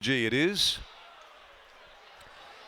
G it is.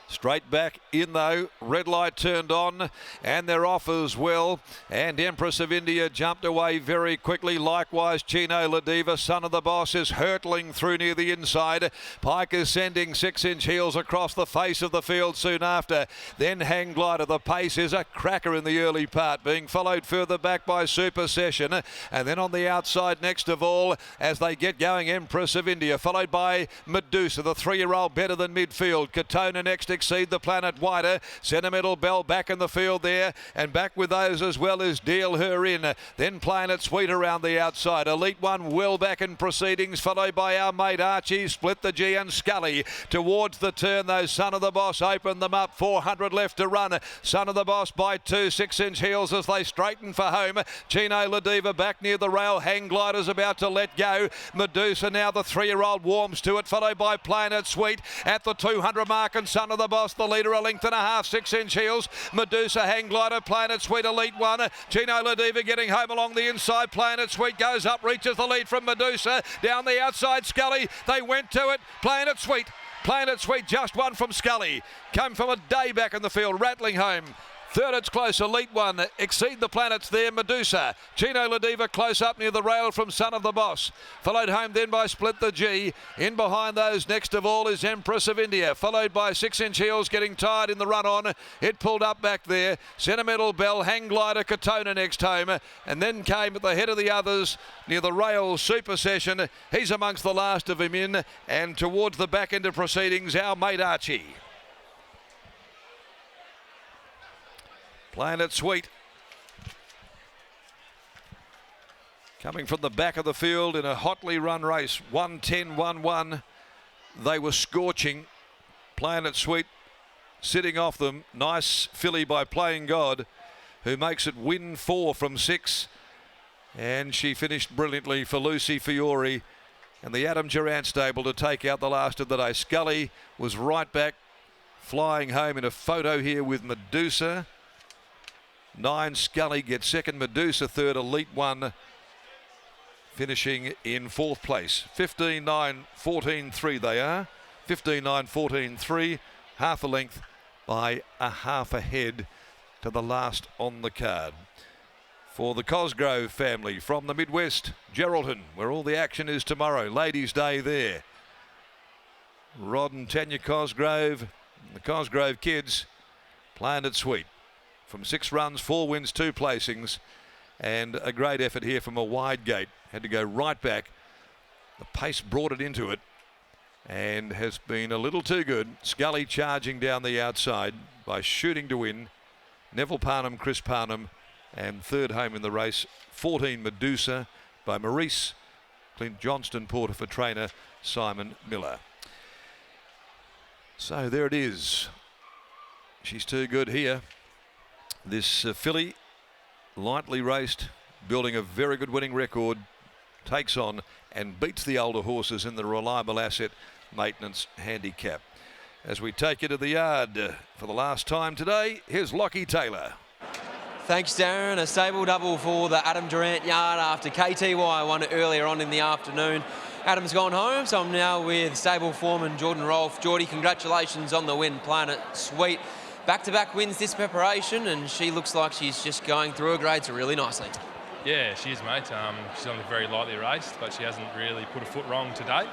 Straight back in though, red light turned on and they're off as well, and Empress of India jumped away very quickly. Likewise Chino Ladiva, Son of the Boss, is hurtling through near the inside. Pike is sending 6-inch heels across the face of the field soon after. Then Hang Glider. The pace is a cracker in the early part, being followed further back by Super Session, and then on the outside next of all as they get going, Empress of India, followed by Medusa, the 3-year-old, better than midfield. Katona next, Exceed the Planet wider. Sentimental Bell back in the field there, and back with those as well as Deal Her In. Then Planet Sweet around the outside. Elite One well back in proceedings, followed by our mate Archie, Split the G and Scully. Towards the turn though, Son of the Boss opened them up. 400 left to run. Son of the Boss by 2 6-inch heels as they straighten for home. Chino Ladiva back near the rail. Hang Glider's about to let go. Medusa now, the 3-year-old, warms to it, followed by Planet Sweet at the 200 mark, and Son of the Boss, the leader, a length and a half, 6-inch heels. Medusa, Hang Glider, Planet Sweet, Elite One. Chino Ladiva getting home along the inside. Planet Sweet goes up, reaches the lead from Medusa. Down the outside, Scully. They went to it. Planet Sweet just won from Scully. Came from a day back in the field, rattling home. Third, it's close. Elite One, Exceed the Planets there. Medusa, Chino Ladiva close up near the rail from Son of the Boss. Followed home then by Split the G. In behind those next of all is Empress of India, followed by 6-inch heels getting tired in the run on. It pulled up back there. Sentimental Bell, Hang Glider, Katona next home. And then came at the head of the others near the rail, Super Session. He's amongst the last of them in. And towards the back end of proceedings, our mate Archie. Planet Sweet coming from the back of the field in a hotly run race. 1:10.11. They were scorching. Planet Sweet sitting off them. Nice filly by Playing God, who makes it win 4 from 6. And she finished brilliantly for Lucy Fiore and the Adam Durant stable to take out the last of the day. Scully was right back, flying home in a photo here with Medusa. 9 Scully gets second, Medusa third, Elite One finishing in 4th place. 15-9-14-3 they are. 15-9-14-3, half a length by a half ahead to the last on the card. For the Cosgrove family from the Midwest, Geraldton, where all the action is tomorrow. Ladies' Day there. Rod and Tanya Cosgrove, the Cosgrove kids, Planet Sweet. From 6 runs, 4 wins, 2 placings, and a great effort here from a wide gate. Had to go right back. The pace brought it into it and has been a little too good. Scully charging down the outside by Shooting to Win. Neville Parnham, Chris Parnham, and third home in the race, 14 Medusa by Maurice Clint Johnston Porter for trainer Simon Miller. So there it is. She's too good here. This filly, lightly raced, building a very good winning record, takes on and beats the older horses in the Reliable Asset Maintenance Handicap. As we take you to the yard for the last time today, here's Lockie Taylor. Thanks, Darren. A stable double for the Adam Durant yard after KTY won it earlier on in the afternoon. Adam's gone home, so I'm now with stable foreman Jordan Rolfe. Geordie, congratulations on the win. Planet Sweet. Back-to-back wins this preparation, and she looks like she's just going through her grades really nicely. Yeah, she is, mate. She's only very lightly raced, but she hasn't really put a foot wrong today.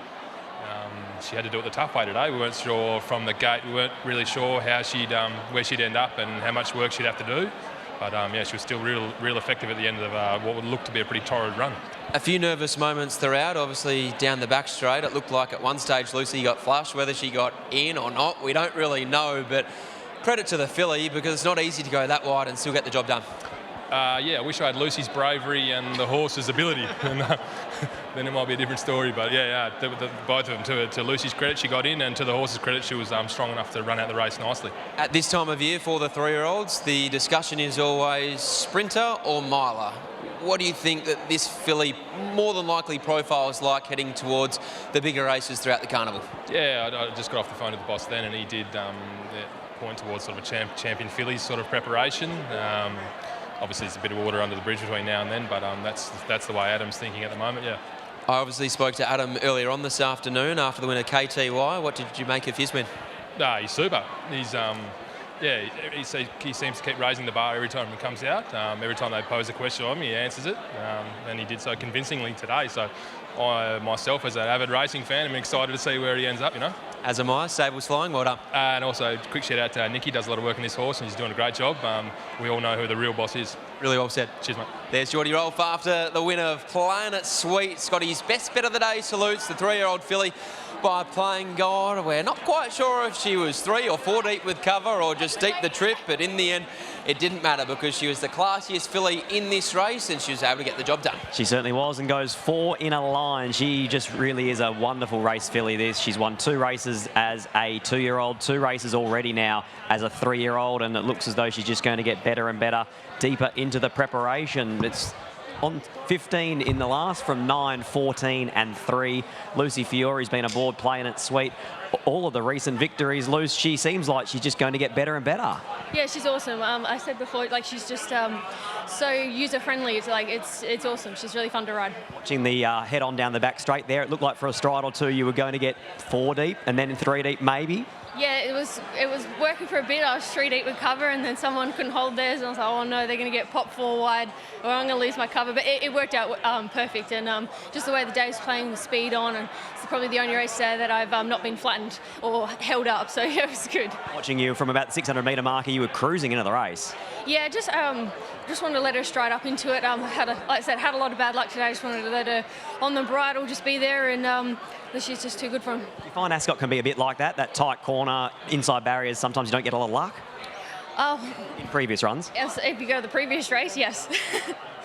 She had to do it the tough way today. We weren't sure from the gate. We weren't really sure how she'd, where she'd end up and how much work she'd have to do. But yeah, she was still real effective at the end of what would look to be a pretty torrid run. A few nervous moments throughout. Obviously, down the back straight, it looked like at one stage Lucy got flushed. Whether she got in or not, we don't really know, but credit to the filly because it's not easy to go that wide and still get the job done. Yeah, I wish I had Lucy's bravery and the horse's ability. Then it might be a different story. But yeah, both of them. To Lucy's credit, she got in, and to the horse's credit, she was strong enough to run out the race nicely. At this time of year for the 3-year-olds, the discussion is always sprinter or miler. What do you think that this filly more than likely profiles like heading towards the bigger races throughout the carnival? Yeah, I just got off the phone with the boss then, and he did point towards sort of a champion fillies sort of preparation. Obviously, there's a bit of water under the bridge between now and then, but that's the way Adam's thinking at the moment. Yeah. I obviously spoke to Adam earlier on this afternoon after the win of KTY. What did you make of his win? He's super. He's he seems to keep raising the bar every time he comes out. Every time they pose a question on him, he answers it, and he did so convincingly today. So I, myself, as an avid racing fan, am excited to see where he ends up, you know. As am I. Stable's flying. Well done. And also, quick shout out to Nicky, does a lot of work on this horse, and he's doing a great job. We all know who the real boss is. Really well said. Cheers, mate. There's Geordie Rolfe after the win of Playing It Sweet. Scotty's best bet of the day salutes the 3-year-old filly by Playing God. We're not quite sure if she was 3 or 4 deep with cover or just deep the trip, but in the end, it didn't matter because she was the classiest filly in this race and she was able to get the job done. She certainly was, and goes 4 in a line. She just really is a wonderful race filly, this. She's won 2 races as a 2-year-old, 2 races already now as a 3-year-old, and it looks as though she's just going to get better and better deeper into the preparation. It's on 15 in the last from 9, 14 and 3. Lucy Fiore's been aboard Playing It Sweet. All of the recent victories, Luce, she seems like she's just going to get better and better. Yeah, she's awesome. I said before, like, she's just so user-friendly. It's like, it's awesome. She's really fun to ride. Watching the head on down the back straight there, it looked like for a stride or two you were going to get 4 deep and then 3 deep maybe. Yeah, it was working for a bit. I was 3 deep with cover, and then someone couldn't hold theirs, and I was like, oh no, they're going to get popped 4 wide, or I'm going to lose my cover. But it worked out perfect, and just the way the day was playing, the speed on, and it's probably the only race today that I've not been flattened or held up, so yeah, it was good. Watching you from about the 600 metre marker, you were cruising into the race. Yeah, just wanted to let her stride up into it. Like I said, had a lot of bad luck today. Just wanted to let her on the bridle, just be there, and she's just too good for him. You find Ascot can be a bit like that tight corner, inside barriers, sometimes you don't get a lot of luck? In previous runs? Yes, if you go to the previous race, yes.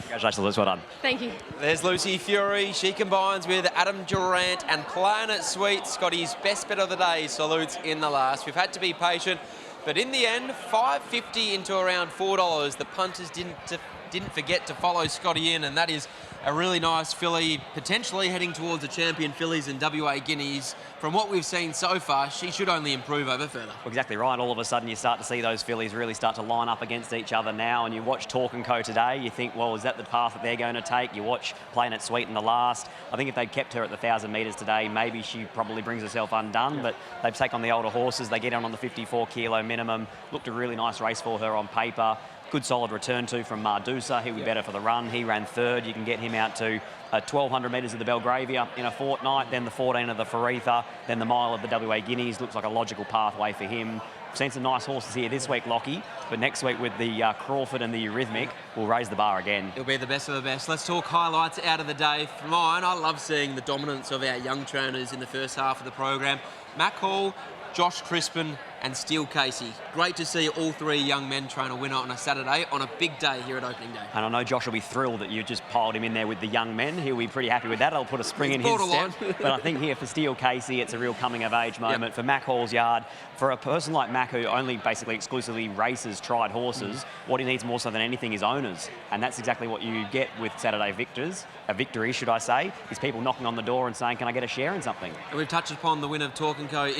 Congratulations, Liz, well done. Thank you. There's Lucy Fury. She combines with Adam Durant and Playing It Sweet. Scotty's best bet of the day salutes in the last. We've had to be patient, but in the end, $5.50 into around $4. The punters didn't forget to follow Scotty in, and that is a really nice filly, potentially heading towards the champion fillies and WA Guineas. From what we've seen so far, she should only improve over further. Exactly right. All of a sudden you start to see those fillies really start to line up against each other now, and you watch Talk & Co today, you think, well, is that the path that they're going to take? You watch Playing It Sweet in the last. I think if they'd kept her at the 1,000 metres today, maybe she probably brings herself undone, but they've taken on the older horses. They get on the 54 kilo minimum. Looked a really nice race for her on paper. Good solid return too from Mardusa. He'll be better for the run. He ran 3rd. You can get him out to 1,200 metres of the Belgravia in a fortnight, then the 14 of the Faritha, then the mile of the WA Guineas. Looks like a logical pathway for him. We've seen some nice horses here this week, Lockie, but next week with the Crawford and the Eurythmic, we'll raise the bar again. It'll be the best of the best. Let's talk highlights out of the day. For mine, I love seeing the dominance of our young trainers in the first half of the program. Mac Hall, Josh Crispin and Steele Casey. Great to see all 3 young men train a winner on a Saturday on a big day here at opening day. And I know Josh will be thrilled that you just piled him in there with the young men. He'll be pretty happy with that. I'll put a spring in his step. But I think here for Steele Casey, it's a real coming-of-age moment. For Mac Hall's yard. For a person like Mac, who only basically exclusively races tried horses, what he needs more so than anything is owners. And that's exactly what you get with Saturday victory, should I say, is people knocking on the door and saying, can I get a share in something? And we've touched upon the win of Talk & Co in